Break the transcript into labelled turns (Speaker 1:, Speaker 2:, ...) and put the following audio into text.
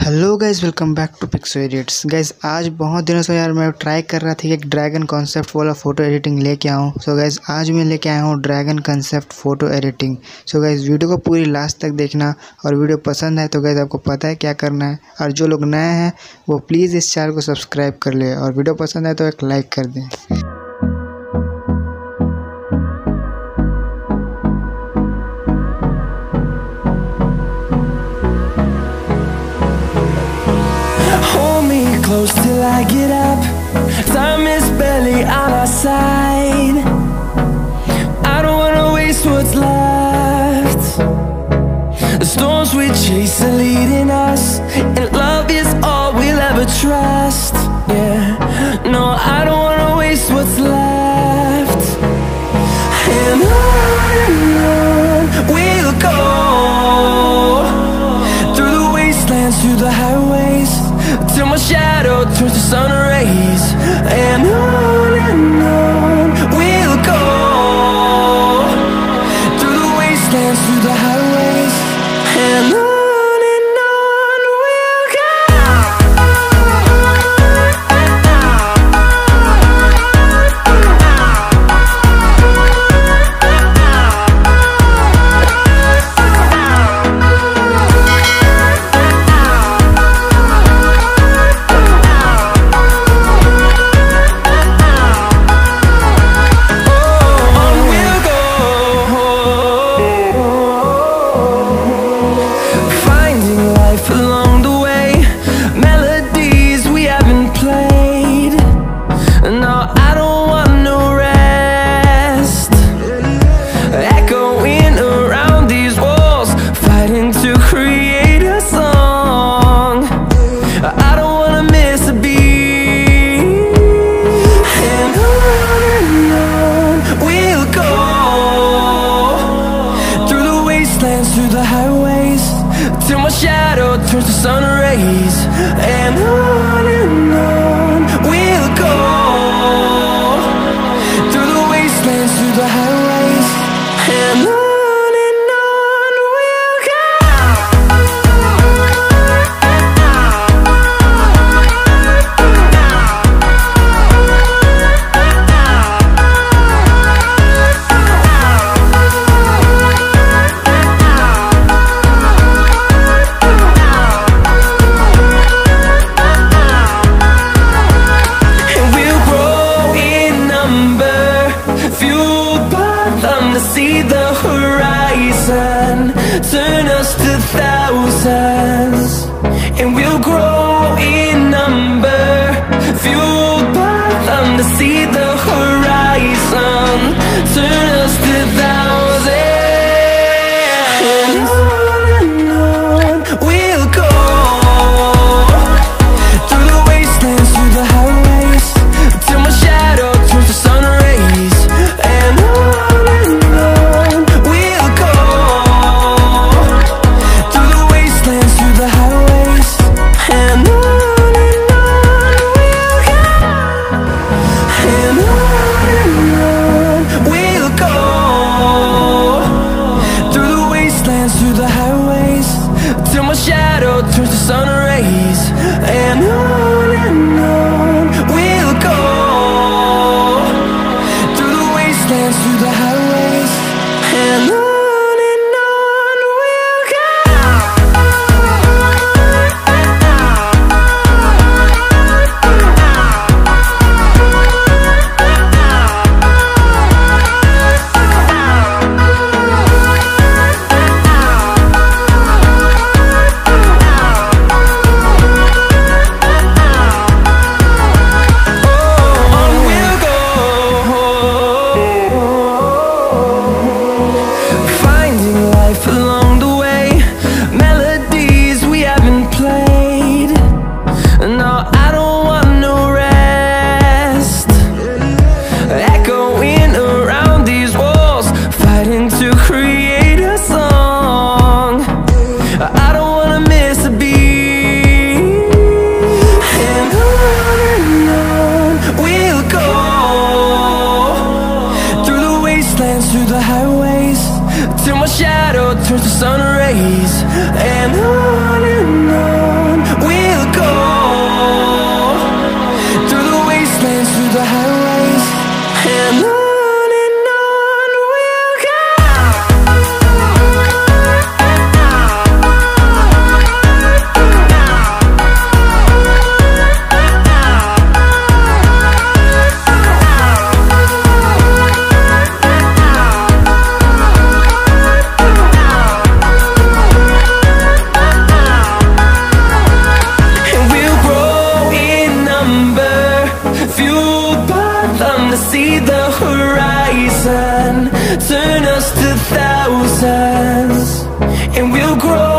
Speaker 1: Hello guys, welcome back to Pixo edits. Guys आज बहुत दिनों से यार मैं ट्राई कर रहा था कि एक ड्रैगन कॉन्सेप्ट वाला फ़ोटो एडिटिंग लेके आऊँ। सो गाइज़ आज मैं लेके आया हूँ dragon concept photo editing. So guys video को पूरी लास्ट तक देखना, और वीडियो पसंद है तो गाइज़ आपको पता है क्या करना है। और जो लोग नए हैं वो प्लीज़ इस चैनल को सब्सक्राइब कर ले, और वीडियो पसंद है तो एक लाइक कर दें।
Speaker 2: Close till I get up. Time is barely on our side. I don't wanna waste what's left. The storms we chase are leading us, and love is all we'll ever trust. Yeah, no, I don't wanna waste what's left. And on we'll go, through the wastelands, through the highways, till my shadow turns to sun rays. And on we'll go, through the wastelands, through the highways, and on we'll go. Through the highways, till my shadow turns to sun rays. And on we'll go, through the wastelands, through the highways, and on we'll go. See the horizon turn us to thousands, and we'll grow in number, fueled by them to see the horizon turn us to thousands. And on we'll go, through the wastelands, through the highways, till my shadow turns to sun rays. And through the highways, till my shadow turns to sun rays. And on we'll go, through the wastelands, through the highways, and on we'll go. Through the highways, till my shadow turns to sun rays. And on turn us to thousands, and we'll grow